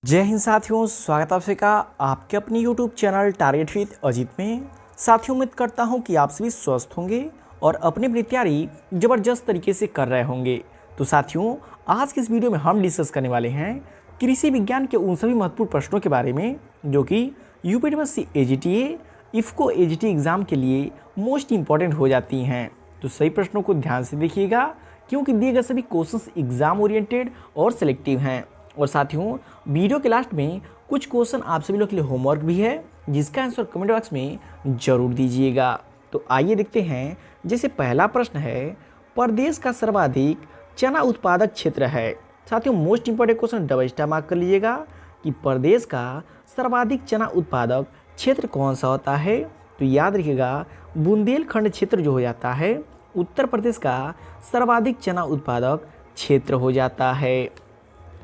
जय हिंद साथियों, स्वागत है आप सभी का आपके अपने YouTube channel target with Ajit में। साथियों, उम्मीद करता हूं कि आप सभी स्वस्थ होंगे और अपनी अपनी तैयारी ज़बरदस्त तरीके से कर रहे होंगे। तो साथियों, आज के इस वीडियो में हम डिस्कस करने वाले हैं कृषि विज्ञान के उन सभी महत्वपूर्ण प्रश्नों के बारे में जो कि UP university AGTA, IFFCO AGT exam के लिए मोस्ट इंपॉर्टेंट हो जाती हैं। तो सही प्रश्नों को ध्यान से देखिएगा क्योंकि दिए गए सभी क्वेश्चंस एग्जाम ओरिएंटेड और सिलेक्टिव हैं। और साथियों, वीडियो के लास्ट में कुछ क्वेश्चन आप सभी लोग के लिए होमवर्क भी है जिसका आंसर कमेंट बॉक्स में जरूर दीजिएगा। तो आइए देखते हैं। जैसे पहला प्रश्न है, प्रदेश का सर्वाधिक चना उत्पादक क्षेत्र है। साथियों, most important question double star mark कर लीजिएगा कि प्रदेश का सर्वाधिक चना उत्पादक क्षेत्र कौन सा होता है। तो याद रखिएगा, बुंदेलखंड क्षेत्र जो हो जाता है उत्तर प्रदेश का सर्वाधिक चना उत्पादक क्षेत्र हो जाता है।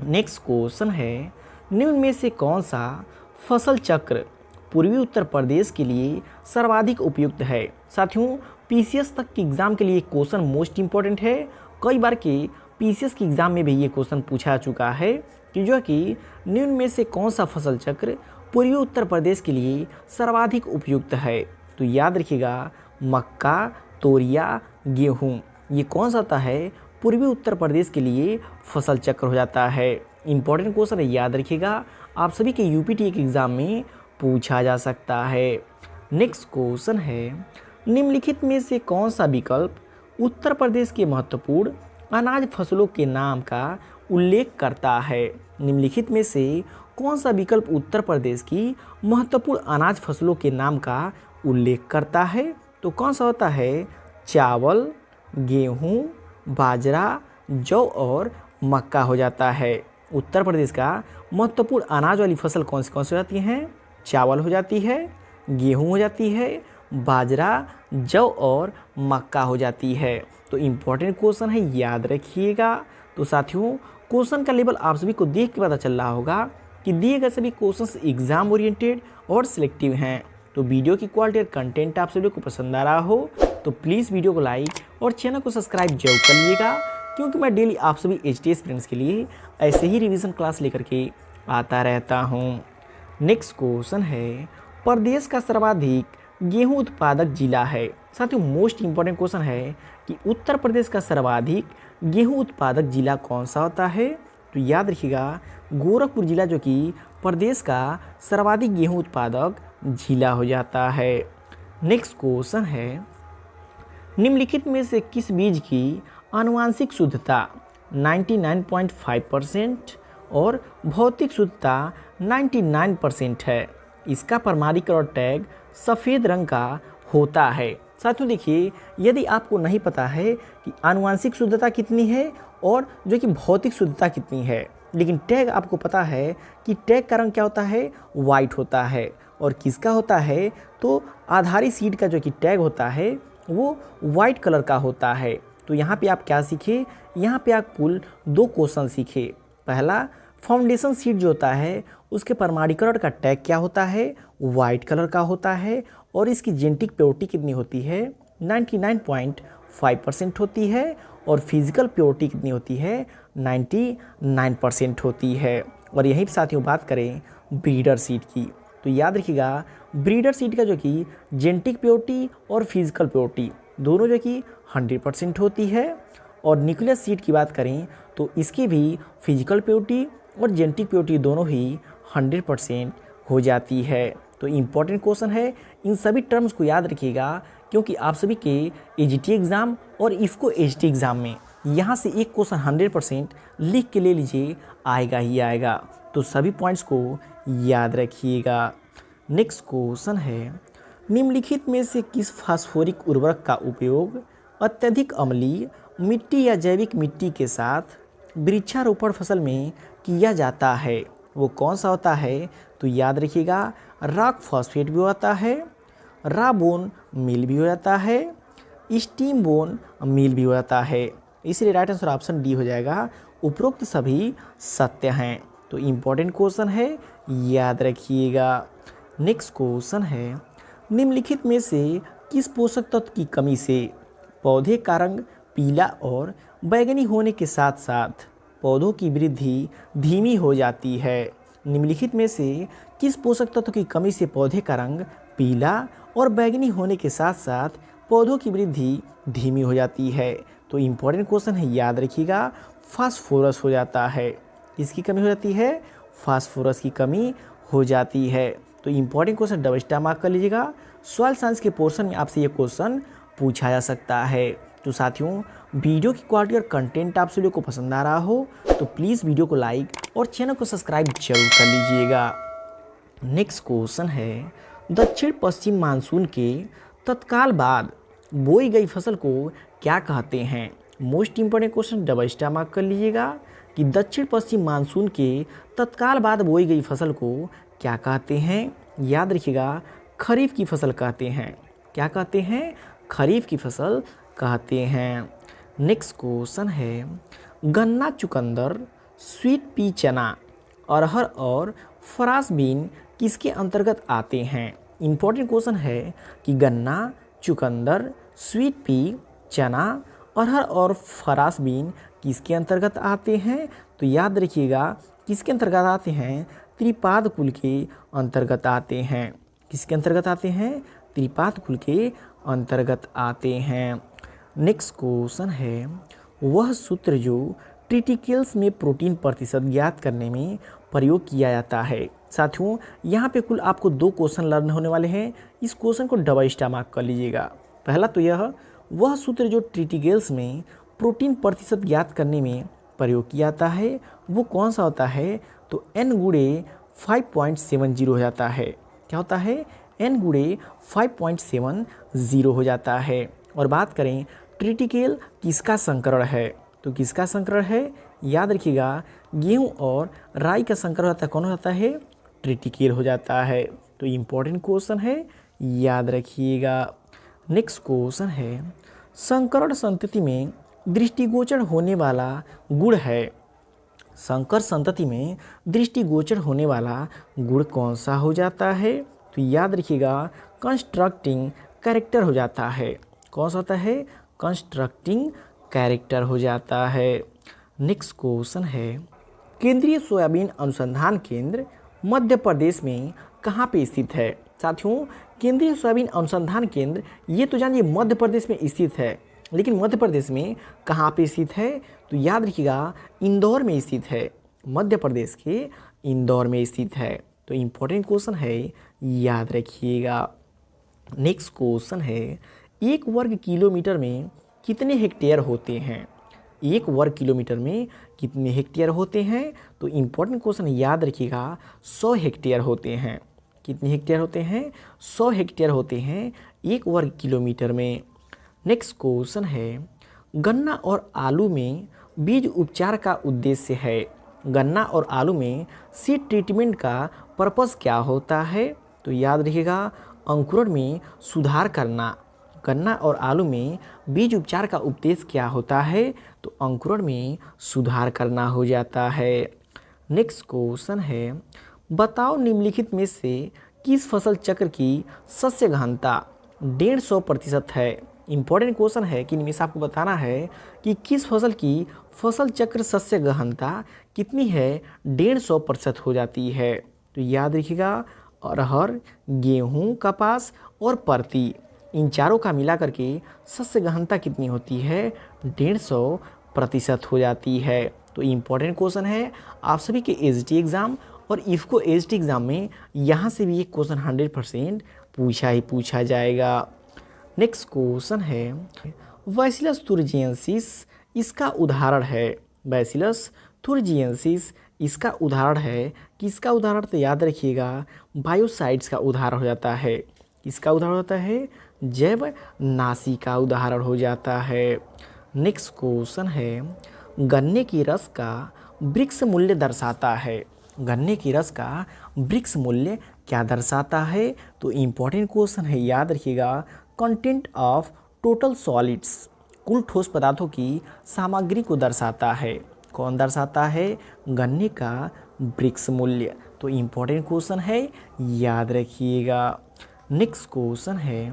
नेक्स्ट क्वेश्चन है, निम्न में से कौन सा फसल चक्र पूर्वी उत्तर प्रदेश के लिए सर्वाधिक उपयुक्त है। साथियों, PCS तक के एग्ज़ाम के लिए क्वेश्चन मोस्ट इंपॉर्टेंट है। कई बार के PCS के एग्ज़ाम में भी ये क्वेश्चन पूछा चुका है कि जो कि निम्न में से कौन सा फसल चक्र पूर्वी उत्तर प्रदेश के लिए सर्वाधिक उपयुक्त है। तो याद रखिएगा, मक्का, तोरिया, गेहूँ, ये कौन सा होता है पूर्वी उत्तर प्रदेश के लिए फसल चक्र हो जाता है। इंपॉर्टेंट क्वेश्चन है, याद रखिएगा, आप सभी के UPTA के एग्ज़ाम में पूछा जा सकता है। नेक्स्ट क्वेश्चन है, निम्नलिखित में से कौन सा विकल्प उत्तर प्रदेश के महत्वपूर्ण अनाज फसलों के नाम का उल्लेख करता है। निम्नलिखित में से कौन सा विकल्प उत्तर प्रदेश की महत्वपूर्ण अनाज फसलों के नाम का उल्लेख करता है। तो कौन सा होता है, चावल, गेहूँ, बाजरा, जौ और मक्का हो जाता है। उत्तर प्रदेश का महत्वपूर्ण अनाज वाली फसल कौन सी हो जाती हैं, चावल हो जाती है, गेहूं हो जाती है, बाजरा, जौ और मक्का हो जाती है। तो इम्पोर्टेंट क्वेश्चन है, याद रखिएगा। तो साथियों, क्वेश्चन का लेवल आप सभी को देख के पता चल रहा होगा कि दिए गए सभी क्वेश्चंस एग्जाम ओरिएंटेड और सिलेक्टिव हैं। तो वीडियो की क्वालिटी और कंटेंट आप सभी को पसंद आ रहा हो तो प्लीज़ वीडियो को लाइक और चैनल को सब्सक्राइब जरूर कर लीजिएगा क्योंकि मैं डेली आप सभी HTA स्टूडेंट्स के लिए ऐसे ही रिवीजन क्लास लेकर के आता रहता हूँ। नेक्स्ट क्वेश्चन है, प्रदेश का सर्वाधिक गेहूं उत्पादक जिला है। साथियों, मोस्ट इंपॉर्टेंट क्वेश्चन है कि उत्तर प्रदेश का सर्वाधिक गेहूं उत्पादक जिला कौन सा होता है। तो याद रखिएगा, गोरखपुर जिला जो कि प्रदेश का सर्वाधिक गेहूं उत्पादक जिला हो जाता है। नेक्स्ट क्वेश्चन है, निम्नलिखित में से किस बीज की आनुवांशिक शुद्धता 99.5% और भौतिक शुद्धता 99% है। इसका प्रमाणीकरण टैग सफ़ेद रंग का होता है। साथियों देखिए, यदि आपको नहीं पता है कि आनुवांशिक शुद्धता कितनी है और जो कि भौतिक शुद्धता कितनी है, लेकिन टैग आपको पता है कि टैग का रंग क्या होता है, वाइट होता है। और किसका होता है, तो आधारी सीड का जो कि टैग होता है वो वाइट कलर का होता है। तो यहाँ पे आप क्या सीखे, यहाँ पे आप कुल 2 क्वेश्चन सीखे। पहला, फाउंडेशन सीड जो होता है उसके प्रमाणीकरण का टैग क्या होता है, वाइट कलर का होता है और इसकी जेनेटिक प्योरिटी कितनी होती है, 99.5% होती है और फिजिकल प्योरिटी कितनी होती है, 99% होती है। और यहीं पर साथियों बात करें ब्रीडर सीड की, तो याद रखिएगा, ब्रीडर सीड का जो कि जेनेटिक प्योरिटी और फिजिकल प्योरिटी दोनों जो कि 100% होती है। और न्यूक्लियस सीड की बात करें तो इसकी भी फिजिकल प्योरिटी और जेनेटिक प्योरिटी दोनों ही 100% हो जाती है। तो इम्पॉर्टेंट क्वेश्चन है, इन सभी टर्म्स को याद रखिएगा क्योंकि आप सभी के AGT एग्ज़ाम और इफ़को AGT एग्ज़ाम में यहाँ से एक क्वेश्चन 100% लिख के ले लीजिए, आएगा ही आएगा। तो सभी पॉइंट्स को याद रखिएगा। नेक्स्ट क्वेश्चन है, निम्नलिखित में से किस फास्फोरिक उर्वरक का उपयोग अत्यधिक अम्लीय मिट्टी या जैविक मिट्टी के साथ वृक्षारोपण फसल में किया जाता है। वो कौन सा होता है। तो याद रखिएगा, रॉक फॉस्फेट भी होता है, रॉ बोन मील भी हो जाता है, स्टीम बोन मील भी हो जाता है। इसलिए राइट आंसर ऑप्शन डी हो जाएगा। उपरोक्त सभी सत्य हैं। तो इम्पॉर्टेंट क्वेश्चन है, याद रखिएगा। नेक्स्ट क्वेश्चन है, निम्नलिखित में से किस पोषक तत्व की कमी से पौधे का रंग पीला और बैंगनी होने के साथ साथ पौधों की वृद्धि धीमी हो जाती है। निम्नलिखित में से किस पोषक तत्व की कमी से पौधे का रंग पीला और बैंगनी होने के साथ साथ पौधों की वृद्धि धीमी हो जाती है? तो इम्पोर्टेंट क्वेश्चन है, याद रखिएगा, फास्फोरस हो जाता है। किसकी कमी हो जाती है? फास्फोरस की कमी हो जाती है। तो important question double star mark कर लीजिएगा। सॉइल साइंस के पोर्शन में आपसे ये क्वेश्चन पूछा जा सकता है। तो साथियों, वीडियो की क्वालिटी और कंटेंट आप सभी को पसंद आ रहा हो तो प्लीज़ वीडियो को लाइक और चैनल को सब्सक्राइब जरूर कर लीजिएगा। नेक्स्ट क्वेश्चन है, दक्षिण पश्चिम मानसून के तत्काल बाद बोई गई फसल को क्या कहते हैं? Most important question, double star mark कर लीजिएगा कि दक्षिण पश्चिम मानसून के तत्काल बाद बोई गई फसल को क्या कहते हैं? याद रखिएगा, खरीफ की फसल कहते हैं। क्या कहते हैं? खरीफ की फसल कहते हैं। नेक्स्ट क्वेश्चन है, गन्ना, चुकंदर, स्वीट पी, चना, अरहर और फरास बीन किसके अंतर्गत आते हैं? इम्पोर्टेंट क्वेश्चन है कि गन्ना, चुकंदर, स्वीट पी, चना, अरहर और फरास बीन किसके अंतर्गत आते हैं? तो याद रखिएगा, किसके अंतर्गत आते हैं? त्रिपाद कुल के अंतर्गत आते हैं। किसके अंतर्गत आते हैं? त्रिपाद कुल के अंतर्गत आते हैं। नेक्स्ट क्वेश्चन है, वह सूत्र जो ट्रिटिकल्स में प्रोटीन प्रतिशत ज्ञात करने में प्रयोग किया जाता है। साथियों, यहाँ पे कुल आपको 2 क्वेश्चन लर्न होने वाले हैं। इस क्वेश्चन को डबल स्टार मार्क कर लीजिएगा। पहला तो यह, वह सूत्र जो ट्रिटिकल्स में प्रोटीन प्रतिशत ज्ञात करने में प्रयोग किया जाता है वो कौन सा होता है? तो n गुणे 5.70 हो जाता है। क्या होता है? n गुणे 5.70 हो जाता है। और बात करें ट्रिटिकल किसका संकरण है, तो किसका संकरण है? याद रखिएगा, गेहूं और राई का संकरण होता है। कौन होता है? ट्रिटिकल हो जाता है। तो इम्पोर्टेंट क्वेश्चन है, याद रखिएगा। नेक्स्ट क्वेश्चन है, संकरण संतति में दृष्टिगोचर होने वाला गुण है। संकर संतति में दृष्टिगोचर होने वाला गुण कौन सा हो जाता है? तो याद रखिएगा, कंस्ट्रक्टिंग कैरेक्टर हो जाता है। कौन सा होता है? कंस्ट्रक्टिंग कैरेक्टर हो जाता है। नेक्स्ट क्वेश्चन है, केंद्रीय सोयाबीन अनुसंधान केंद्र मध्य प्रदेश में कहाँ पे स्थित है? साथियों, केंद्रीय सोयाबीन अनुसंधान केंद्र ये तो जानिए मध्य प्रदेश में स्थित है, लेकिन मध्य प्रदेश में कहाँ पे स्थित है? तो याद रखिएगा, इंदौर में स्थित है। मध्य प्रदेश के इंदौर में स्थित है। तो इम्पोर्टेंट क्वेश्चन है, याद रखिएगा। नेक्स्ट क्वेश्चन है, 1 वर्ग किलोमीटर में कितने हेक्टेयर होते हैं? 1 वर्ग किलोमीटर में कितने हेक्टेयर होते हैं? तो इम्पोर्टेंट क्वेश्चन, याद रखिएगा, 100 हेक्टेयर होते हैं। कितने हेक्टेयर होते हैं? 100 हेक्टेयर होते हैं 1 वर्ग किलोमीटर में। नेक्स्ट क्वेश्चन है, गन्ना और आलू में बीज उपचार का उद्देश्य है। गन्ना और आलू में सीड ट्रीटमेंट का पर्पस क्या होता है? तो याद रखिएगा, अंकुरण में सुधार करना। गन्ना और आलू में बीज उपचार का उद्देश्य क्या होता है? तो अंकुरण में सुधार करना हो जाता है। नेक्स्ट क्वेश्चन है, बताओ निम्नलिखित में से किस फसल चक्र की सस्य गहनता 150% है? इम्पोर्टेंट क्वेश्चन है कि इनमें से आपको बताना है कि किस फसल की फसल चक्र सस्य गहनता कितनी है? 150% हो जाती है। तो याद रखिएगा, अरहर, गेहूँ, कपास और परती, इन चारों का मिला करके सस्य गहनता कितनी होती है? 150% हो जाती है। तो इम्पोर्टेंट क्वेश्चन है, आप सभी के एसटी एग्ज़ाम और इफ़को एसटी एग्ज़ाम में यहाँ से भी एक क्वेश्चन 100% पूछा ही पूछा जाएगा। नेक्स्ट क्वेश्चन है, बैसिलस thuringiensis इसका उदाहरण है। बैसिलस thuringiensis इसका उदाहरण है। किसका उदाहरण? तो याद रखिएगा, बायोसाइड्स का उदाहरण हो जाता है। किसका उदाहरण होता है? जैव नाशी का उदाहरण हो जाता है। नेक्स्ट क्वेश्चन है, गन्ने की रस का ब्रिक्स मूल्य दर्शाता है। गन्ने की रस का ब्रिक्स मूल्य क्या दर्शाता है? तो इम्पोर्टेंट क्वेश्चन है, याद रखिएगा, कंटेंट ऑफ टोटल सॉलिड्स, कुल ठोस पदार्थों की सामग्री को दर्शाता है। कौन दर्शाता है? गन्ने का ब्रिक्स मूल्य। तो इम्पोर्टेंट क्वेश्चन है, याद रखिएगा। नेक्स्ट क्वेश्चन है,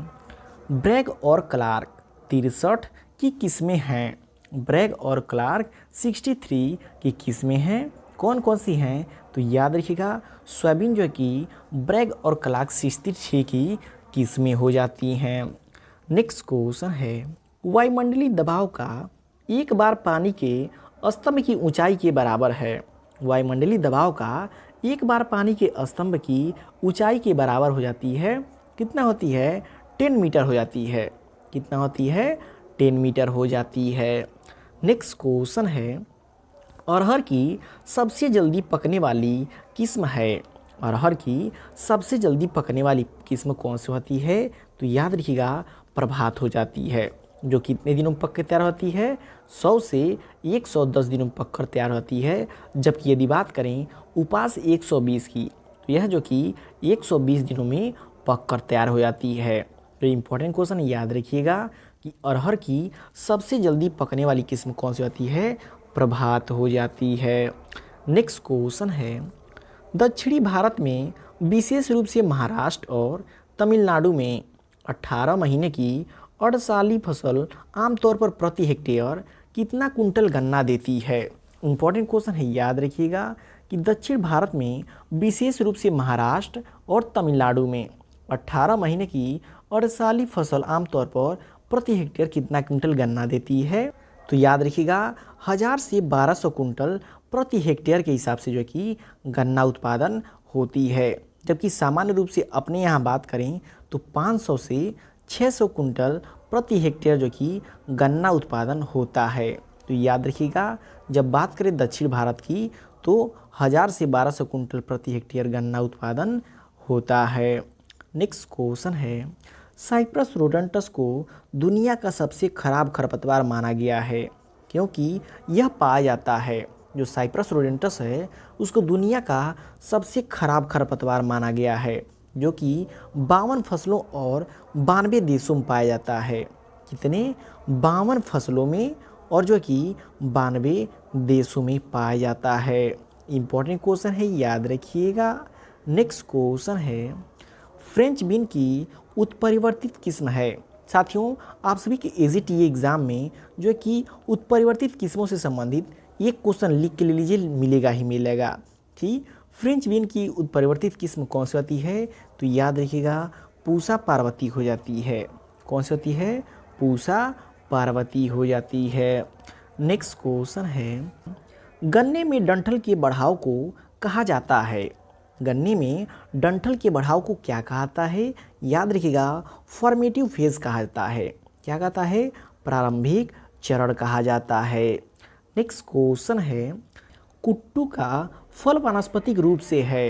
ब्रैग और क्लार्क 63 की किस्में हैं। ब्रैग और क्लार्क 63 की किस्में हैं। कौन कौन सी हैं? तो याद रखिएगा सोयाबीन जो है कि ब्रैग और क्लार्क 66 की किस्में हो जाती हैं। नेक्स्ट क्वेश्चन है वायुमंडलीय दबाव का एक बार पानी के स्तंभ की ऊंचाई के बराबर है। वायुमंडलीय दबाव का एक बार पानी के स्तंभ की ऊंचाई के बराबर हो जाती है, कितना होती है 10 मीटर हो जाती है। कितना होती है 10 मीटर हो जाती है। नेक्स्ट क्वेश्चन है अरहर की सबसे जल्दी पकने वाली किस्म है। अरहर की सबसे जल्दी पकने वाली किस्म कौन सी होती है? तो याद रखिएगा प्रभात हो जाती है, जो कितने दिनों में पक कर तैयार होती है 100 से 110 दिनों में पक कर तैयार होती है। जबकि यदि बात करें उपास 120 की, तो यह जो कि 120 दिनों में पक कर तैयार हो जाती है। तो इम्पोर्टेंट क्वेश्चन याद रखिएगा कि अरहर की सबसे जल्दी पकने वाली किस्म कौन सी होती है? प्रभात हो जाती है। नेक्स्ट क्वेश्चन है दक्षिणी भारत में विशेष रूप से महाराष्ट्र और तमिलनाडु में 18 महीने की अर्धसाली फसल आमतौर पर प्रति हेक्टेयर कितना कुंटल गन्ना देती है? इम्पोर्टेंट क्वेश्चन है, याद रखिएगा कि दक्षिण भारत में विशेष रूप से महाराष्ट्र और तमिलनाडु में 18 महीने की अर्धसाली फसल आमतौर पर प्रति हेक्टेयर कितना कुंटल गन्ना देती है? तो याद रखिएगा 1000 से 1200 कुंटल प्रति हेक्टेयर के हिसाब से जो कि गन्ना उत्पादन होती है। जबकि सामान्य रूप से अपने यहाँ बात करें तो 500 से 600 कुंटल प्रति हेक्टेयर जो कि गन्ना उत्पादन होता है। तो याद रखिएगा जब बात करें दक्षिण भारत की तो 1000 से 1200 कुंटल प्रति हेक्टेयर गन्ना उत्पादन होता है। नेक्स्ट क्वेश्चन है साइप्रस रोडेंटस को दुनिया का सबसे खराब खरपतवार माना गया है, क्योंकि यह पाया जाता है, जो साइप्रस रोडेंटस है उसको दुनिया का सबसे खराब खरपतवार माना गया है, जो कि 52 फसलों और 92 देशों में पाया जाता है। कितने? 52 फसलों में और जो कि 92 देशों में पाया जाता है। इम्पोर्टेंट क्वेश्चन है, याद रखिएगा। नेक्स्ट क्वेश्चन है फ्रेंच बीन की उत्परिवर्तित किस्म है। साथियों आप सभी के AGTA एग्ज़ाम में जो है कि उत्परिवर्तित किस्मों से संबंधित एक क्वेश्चन लिख के ले लीजिए, मिलेगा ही मिलेगा कि फ्रेंच बीन की उत्परिवर्तित किस्म कौन सी होती है? तो याद रखिएगा पूसा पार्वती हो जाती है। कौन सी होती है? पूसा पार्वती हो जाती है। नेक्स्ट क्वेश्चन है गन्ने में डंठल के बढ़ाव को कहा जाता है। गन्ने में डंठल के बढ़ाव को क्या कहा जाता है? याद रखिएगा फॉर्मेटिव फेज कहा जाता है। क्या कहता है? प्रारंभिक चरण कहा जाता है। नेक्स्ट क्वेश्चन है कुट्टू का फल वानस्पतिक रूप से है।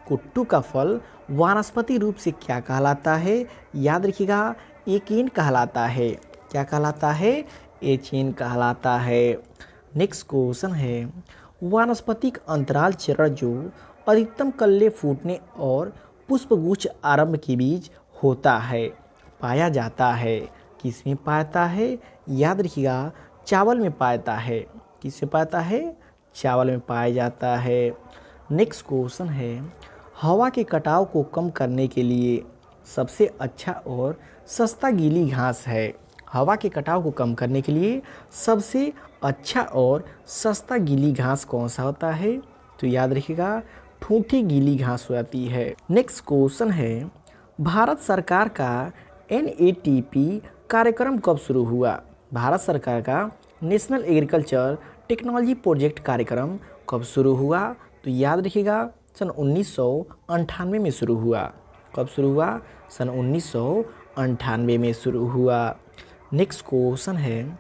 कुट्टू का फल वानस्पतिक रूप से क्या कहलाता है? याद रखिएगा एचेन कहलाता है। क्या कहलाता है? एचेन कहलाता है। नेक्स्ट क्वेश्चन है वानस्पतिक अंतराल चरण जो अधिकतम कल्ले फूटने और पुष्पगुच्छ आरंभ के बीच होता है, पाया जाता है। किस में पाता है? याद रखिएगा चावल में पाता है। किस में पाता है? चावल में पाया जाता है। नेक्स्ट क्वेश्चन है हवा के कटाव को कम करने के लिए सबसे अच्छा और सस्ता गीली घास है। हवा के कटाव को कम करने के लिए सबसे अच्छा और सस्ता गीली घास कौन सा होता है? तो याद रखिएगा ठूठी गीली घास हो जाती है। नेक्स्ट क्वेश्चन है भारत सरकार का NATP कार्यक्रम कब शुरू हुआ? भारत सरकार का नेशनल एग्रीकल्चर टेक्नोलॉजी प्रोजेक्ट कार्यक्रम कब शुरू हुआ? तो याद रखिएगा सन 1998 में शुरू हुआ। कब शुरू हुआ? सन 1998 में शुरू हुआ। नेक्स्ट क्वेश्चन है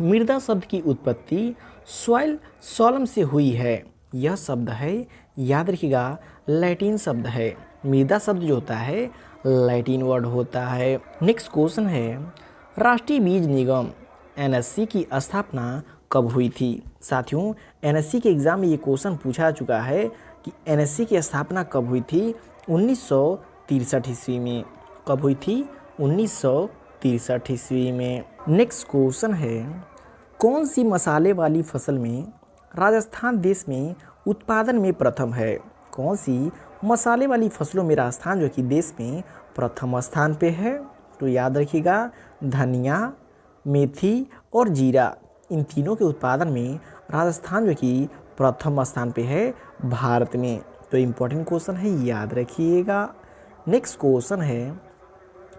मृदा शब्द की उत्पत्ति सॉइल सोलम से हुई है। यह शब्द है, याद रखिएगा लैटिन शब्द है। मृदा शब्द जो होता है लैटिन वर्ड होता है। नेक्स्ट क्वेश्चन है राष्ट्रीय बीज निगम NSC की स्थापना कब हुई थी? साथियों NSC के एग्ज़ाम में ये क्वेश्चन पूछा चुका है कि NSC की स्थापना कब हुई थी? 1963 ईस्वी में। कब हुई थी? 1963 ईस्वी में। नेक्स्ट क्वेश्चन है कौन सी मसाले वाली फसल में राजस्थान देश में उत्पादन में प्रथम है? कौन सी मसाले वाली फसलों में राजस्थान जो कि देश में प्रथम स्थान पे है? तो याद रखिएगा धनिया, मेथी और जीरा, इन तीनों के उत्पादन में राजस्थान जो कि प्रथम स्थान पे है भारत में। तो इम्पोर्टेंट क्वेश्चन है, याद रखिएगा। नेक्स्ट क्वेश्चन है,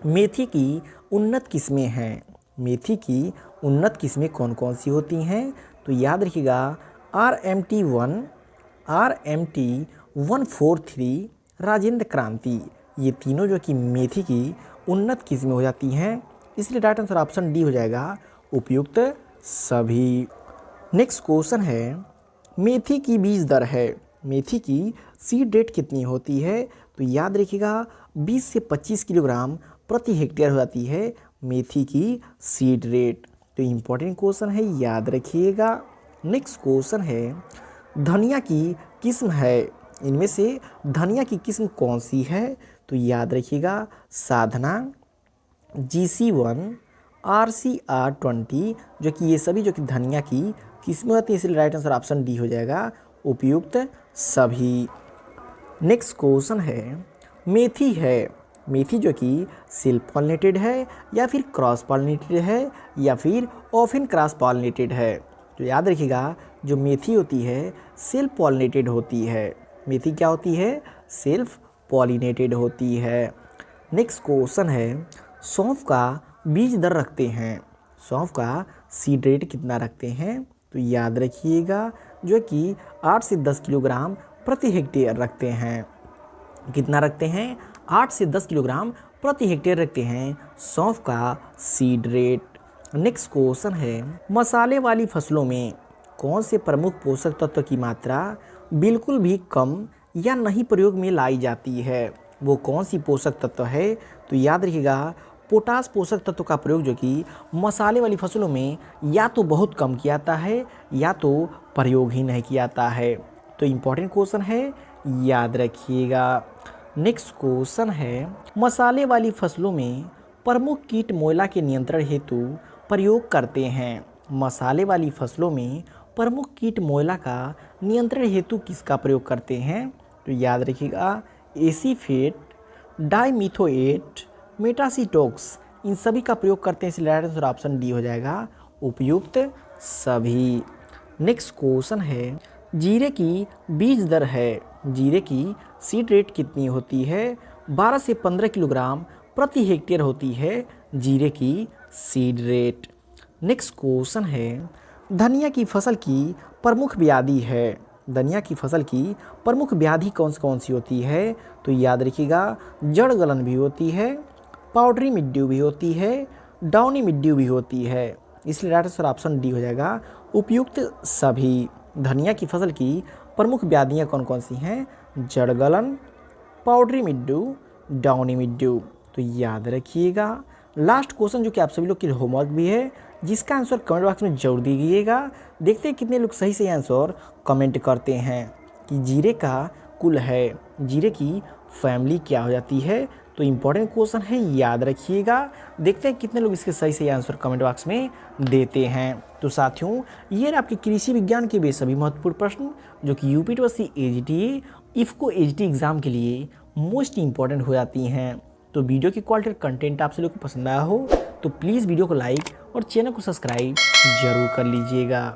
मेथी की उन्नत किस्में हैं। मेथी की उन्नत किस्में कौन कौन सी होती हैं? तो याद रखिएगा, RMT1, RMT143, राजेंद्र क्रांति, ये तीनों जो कि मेथी की उन्नत किस्में हो जाती हैं, इसलिए राइट आंसर ऑप्शन डी हो जाएगा, उपयुक्त सभी। नेक्स्ट क्वेश्चन है, मेथी की बीज दर है। मेथी की सीड रेट कितनी होती है? तो याद रखिएगा, 20 से 25 किलोग्राम प्रति हेक्टेयर हो जाती है मेथी की सीड रेट। तो इम्पोर्टेंट क्वेश्चन है, याद रखिएगा। नेक्स्ट क्वेश्चन है, धनिया की किस्म है, इनमें से धनिया की किस्म कौन सी है? तो याद रखिएगा, साधना, GC1, RCR20, जो कि ये सभी जो कि धनिया की किस्में होती है, इसलिए राइट आंसर ऑप्शन डी हो जाएगा, उपयुक्त सभी। नेक्स्ट क्वेश्चन है, मेथी है, मेथी जो कि सेल्फ पॉलिनेटेड है या फिर क्रॉस पॉलिनेटेड है या फिर ऑफन क्रॉस पॉलिनेटेड है? तो याद रखिएगा, जो मेथी होती है सेल्फ पॉलिनेटेड होती है। मेथी क्या होती है? सेल्फ पॉलिनेटेड होती है। नेक्स्ट क्वेश्चन है, सौंफ का बीज दर रखते हैं, सौंफ का सीड रेट कितना रखते हैं? तो याद रखिएगा, जो कि 8 से 10 किलोग्राम प्रति हेक्टेयर रखते हैं। कितना रखते हैं? 8 से 10 किलोग्राम प्रति हेक्टेयर रखते हैं सौंफ का सीड रेट। नेक्स्ट क्वेश्चन है, मसाले वाली फसलों में कौन से प्रमुख पोषक तत्व की मात्रा बिल्कुल भी कम या नहीं प्रयोग में लाई जाती है? वो कौन सी पोषक तत्व है? तो याद रखिएगा, पोटास पोषक तत्व का प्रयोग जो कि मसाले वाली फसलों में या तो बहुत कम किया जाता है या तो प्रयोग ही नहीं किया जाता है। तो इम्पोर्टेंट क्वेश्चन है, याद रखिएगा। नेक्स्ट क्वेश्चन है, मसाले वाली फसलों में प्रमुख कीट मोयला के नियंत्रण हेतु प्रयोग करते हैं। मसाले वाली फसलों में प्रमुख कीट मोयला का नियंत्रण हेतु किसका प्रयोग करते हैं? तो याद रखिएगा, एसीफेट, डाइमिथोएट, मेटासिटोक्स, इन सभी का प्रयोग करते हैं, इसलिए राइट आंसर ऑप्शन डी हो जाएगा, उपयुक्त सभी। नेक्स्ट क्वेश्चन है, जीरे की बीज दर है, जीरे की सीड रेट कितनी होती है? 12 से 15 किलोग्राम प्रति हेक्टेयर होती है जीरे की सीड रेट। नेक्स्ट क्वेश्चन है, धनिया की फसल की प्रमुख व्याधि है, धनिया की फसल की प्रमुख व्याधि कौन सी होती है? तो याद रखिएगा, जड़ गलन भी होती है, पाउडरी मिल्ड्यू भी होती है, डाउनी मिल्ड्यू भी होती है, इसलिए राइट आंसर ऑप्शन डी हो जाएगा, उपयुक्त सभी। धनिया की फसल की प्रमुख व्याधियाँ कौन कौन सी हैं? जड़ गलन, पाउडरी मिल्ड्यू, डाउनी मिल्ड्यू। तो याद रखिएगा। लास्ट क्वेश्चन जो कि आप सभी लोग के होमवर्क भी है, जिसका आंसर कमेंट बॉक्स में जरूर दीजिएगा। देखते हैं कितने लोग सही आंसर कमेंट करते हैं कि जीरे का कुल है, जीरे की फैमिली क्या हो जाती है? तो इम्पोर्टेंट क्वेश्चन है, याद रखिएगा। देखते हैं कितने लोग इसके सही आंसर कमेंट बॉक्स में देते हैं। तो साथियों, ये आपके कृषि विज्ञान के वे सभी महत्वपूर्ण प्रश्न जो कि UPSC AGTA, IFFCO AGT exam के लिए मोस्ट इंपॉर्टेंट हो जाती हैं। तो वीडियो की क्वालिटी और कंटेंट आप सभी को पसंद आया हो तो प्लीज़ वीडियो को लाइक और चैनल को सब्सक्राइब जरूर कर लीजिएगा।